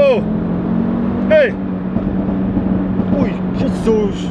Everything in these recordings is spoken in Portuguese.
Oh! Ei! Ui, Jesus!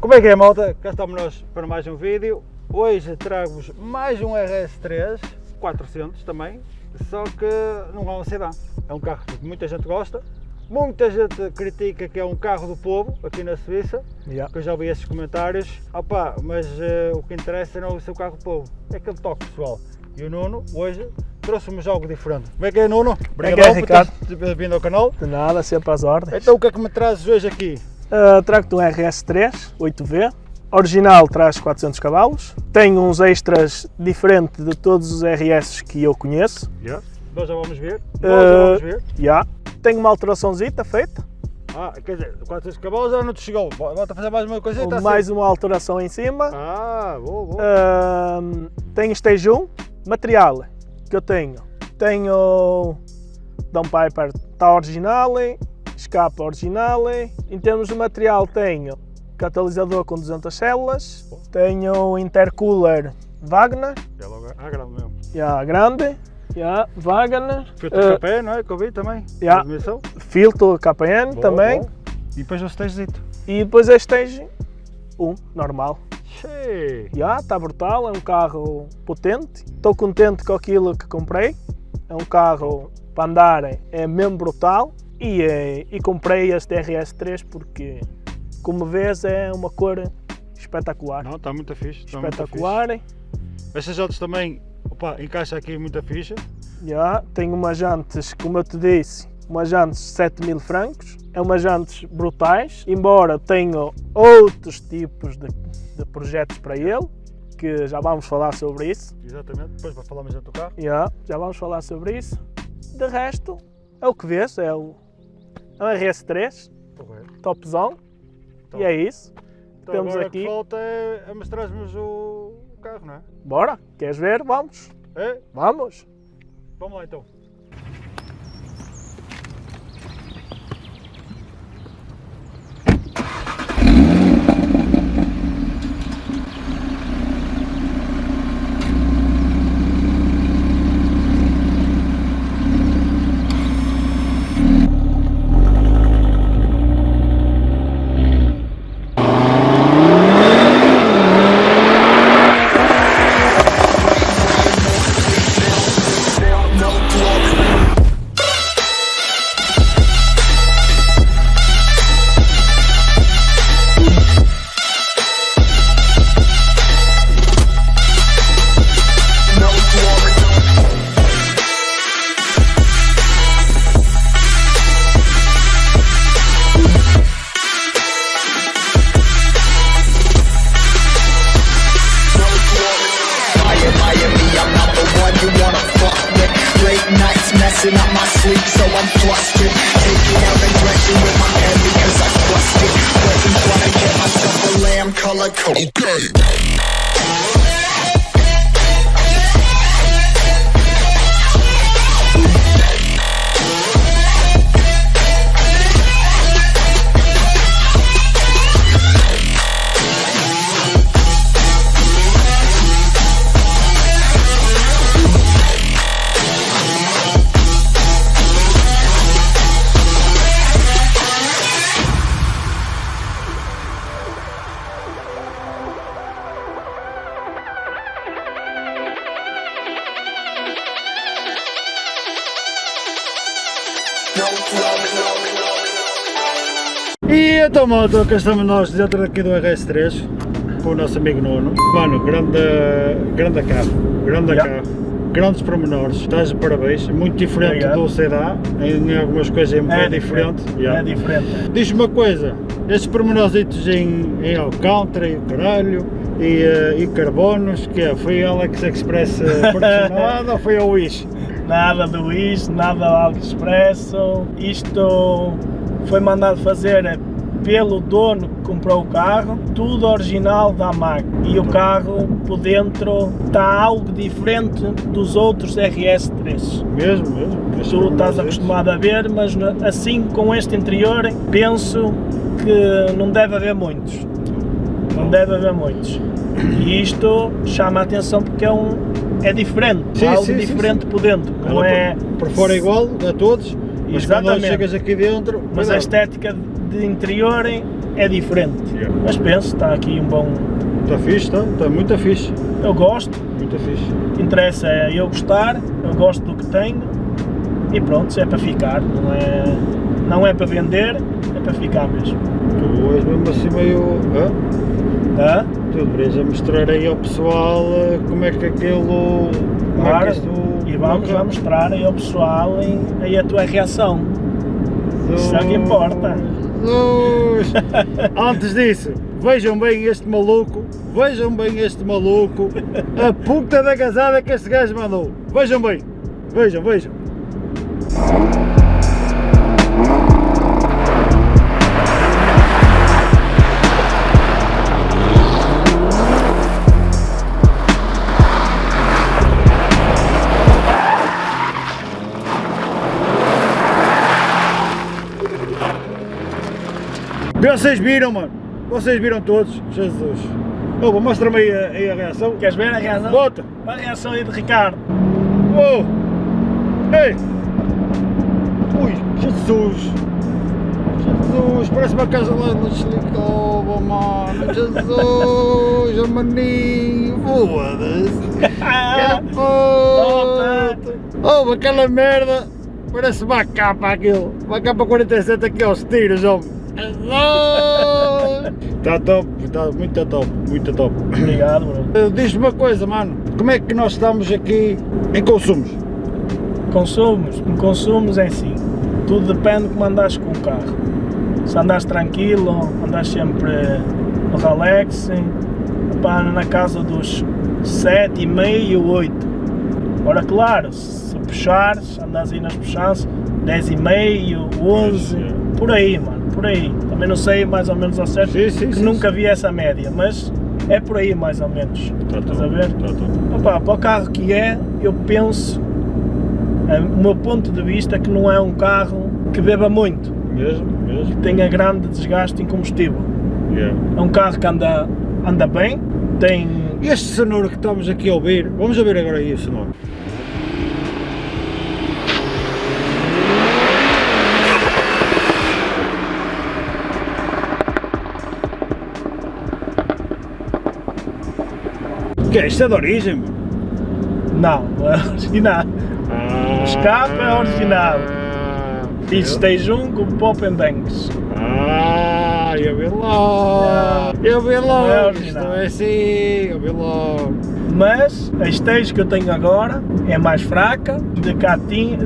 Como é que é, malta? Cá estamos nós para mais um vídeo. Hoje trago-vos mais um RS3 400 também, só que não é um sedã. É um carro que muita gente gosta, muita gente critica que é um carro do povo aqui na Suíça, que eu já ouvi esses comentários. Opa, mas o que interessa não é o seu carro do povo, é aquele toque pessoal. E o Nuno hoje trouxe-nos algo diferente. Como é que é, Nuno? Obrigado, Ricardo. Por teres vindo ao canal. De nada, sempre às ordens. Então o que é que me trazes hoje aqui? Trago-te um RS3 8V, original, traz 400 cavalos, tem uns extras diferentes de todos os RS que eu conheço. Nós já vamos ver. Vamos ver. Tem uma alteraçãozita feita. Quer dizer, 400 cavalos já não te chegou. Volta a fazer mais uma coisita Mais assim. uma alteração em cima. Boa. Tem stage 1, material que eu tenho. Tenho downpiper, está original, escape original. Em termos de material tenho catalisador com 200 células, tenho intercooler Wagner. É logo grande mesmo. Grande. Wagner. Filtro KPN, não é? Que eu vi também. Filtro KPN também. Boa. E depois o stagezito. E depois é stage 1, normal. Cheio. Está brutal, é um carro potente. Estou contente com aquilo que comprei. É um carro para andar, é mesmo brutal. E comprei este RS3 porque, como vês, é uma cor espetacular. Não, está muito fixe. Espetacular. Muito fixe. Estas jantas também, encaixa aqui muita ficha. Tenho umas jantes, como eu te disse, umas jantes 7.000 francos. É umas jantes brutais, embora tenha outros tipos de projetos para ele, que já vamos falar sobre isso. Exatamente, depois para falarmos do carro. Já vamos falar sobre isso. De resto, é o que vês, é um RS3, topzão, e é isso. Então, temos agora aqui. O que falta é mostrar-nos o carro, não é? Bora, queres ver? Vamos. Vamos. Vamos lá então. Messing up my sleep, so I'm flustered. Taking out aggression with my head because I thrust it. Waiting for I get myself a lamb color coat. E então, malta, cá estamos nós dentro aqui do RS3 com o nosso amigo Nuno. Mano, grande carro, grandes pormenores, estás de parabéns, muito diferente do sedã, em algumas coisas é diferente. É diferente. Diz-me uma coisa, estes pormenorzitos em Alcântara e o caralho, e carbonos, que é? Foi a Alex Express patrocinado ou foi a Wish? Nada do Wish, nada da AliExpresso, isto foi mandado fazer pelo dono que comprou o carro, tudo original da marca, e o carro por dentro está algo diferente dos outros RS3. Mesmo. Tu estás acostumado a ver, mas assim com este interior penso que não deve haver muitos. Não deve haver muitos. E isto chama a atenção porque é diferente, algo diferente por dentro. Não é por fora é igual a todos, mas quando chegas aqui dentro. Mas a estética de interior é diferente. Mas penso, está aqui um bom. Está fixe, está muito fixe. Eu gosto. Muito fixe. Interessa é eu gostar, eu gosto do que tenho e pronto, se é para ficar, não é para vender, é para ficar mesmo. Tu és mesmo assim meio. Hã? Tu deverias mostrar aí ao pessoal como é que aquilo. Claro, e vamos mostrar aí ao pessoal aí a tua reação. Isso é o que importa. Antes disso, vejam bem este maluco, a puta da casada que este gajo mandou. Vejam bem, vejam. Vocês viram, mano? Vocês viram todos? Jesus! Oh, mostra-me aí a reação. Queres ver a reação? Bota! A reação aí de Ricardo. Oh! Ei! Ui! Jesus! Parece uma casa lá no Chilicoba, mano! Jesus! A maninho! Foda-se! Oh, aquela merda! Parece uma capa aquilo! Uma capa 47 aqui aos tiros, homem! Está top, está muito top. Obrigado, bro. Diz-me uma coisa, mano, como é que nós estamos aqui em consumos? Consumos é assim, tudo depende de como andas com o carro. Se andas tranquilo, andas sempre no Rolex, na casa dos 7,5, 8. Ora claro, se puxares, andas aí nas puxanças, 10,5, 11, por aí, mano. Por aí, também não sei mais ou menos ao certo, que nunca vi essa média, mas é por aí mais ou menos, estás a ver? Opa, para o carro que é, eu penso, o meu ponto de vista é que não é um carro que beba muito, mesmo. Que tenha grande desgaste em combustível. É um carro que anda bem, tem... Este sonoro que estamos aqui a ouvir, vamos ouvir agora aí o sonoro. Que é? Isto é de origem, mano? Não é original. O escape é original. Fiz stage 1 com Pop and Banks. Eu vi logo. É original. Isto é assim, eu vi logo. Mas a stage que eu tenho agora é mais fraca do que tinha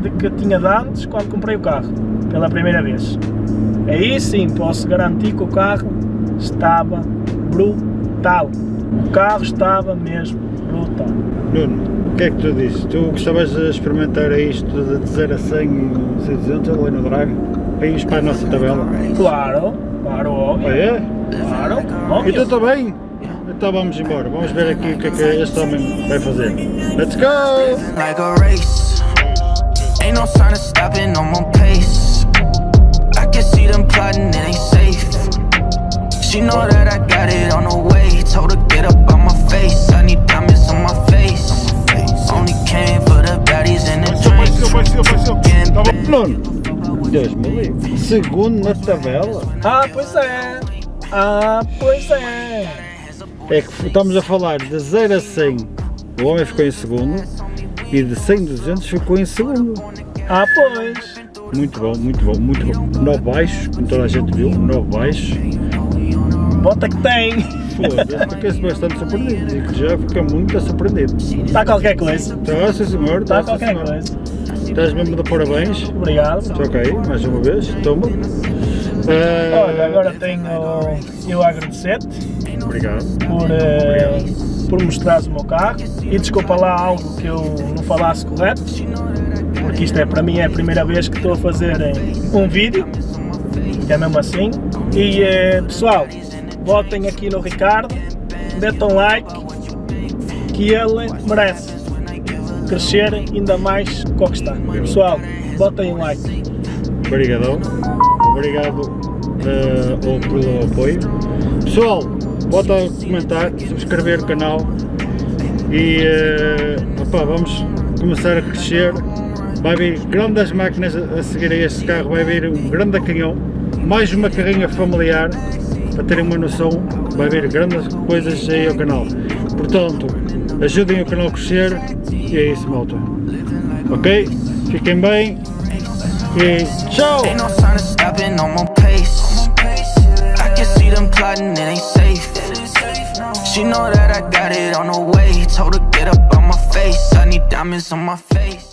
de antes quando comprei o carro, pela primeira vez. Aí sim posso garantir que o carro estava brutal. O carro estava mesmo brutal. Nuno, o que é que tu dizes? Tu gostavas de experimentar isto de 0 a 100, 200 ali no Drag? Para irmos para a nossa tabela? Claro, óbvio. É? Claro, óbvio. Então está bem. Então vamos embora. Vamos ver aqui o que é que este homem vai fazer. Let's go! Like a race. Ain't no sign of stopping on my pace. I can see them plotting, it ain't safe. She know that I got it on the way. Told her get up on my face. I need diamonds on my face. Only came for the baddies and the drinks. Nuno, Deus me livre. Segundo na tabela. Pois é. É que estamos a falar de 0 a 100. O homem ficou em segundo. E de 100 a 200 ficou em segundo. Pois. Muito bom. 9 baixos, como toda a gente viu. 9 baixos. Bota que tem. Foda-se, fiquei bastante surpreendido. Digo já fiquei muito surpreendido. Está qualquer coisa. Está, sim senhor. Está qualquer coisa. Estás mesmo de parabéns. Obrigado. Ok, mais uma vez. Toma. Olha, agora tenho eu a agradecer-te. Obrigado. Por mostrares o meu carro. E desculpa lá algo que eu não falasse correto. Porque isto para mim é a primeira vez que estou a fazer um vídeo. É mesmo assim. E pessoal, votem aqui no Ricardo, metam like, que ele merece crescer ainda mais que o que está. Pessoal, votem like. Obrigadão. Obrigado ou pelo apoio. Pessoal, bota a comentar, subscrever o canal e vamos começar a crescer. Vai vir grandes máquinas a seguir a este carro, vai vir um grande canhão, mais uma carrinha familiar, para terem uma noção, vai vir grandes coisas aí ao canal. Portanto, ajudem o canal a crescer e é isso, malta. Ok? Fiquem bem e tchau! Ain't no sign of stopping on my pace. I can see them plotting, it ain't safe. She know that I got it on the way. Told her get up on my face. I need diamonds on my face.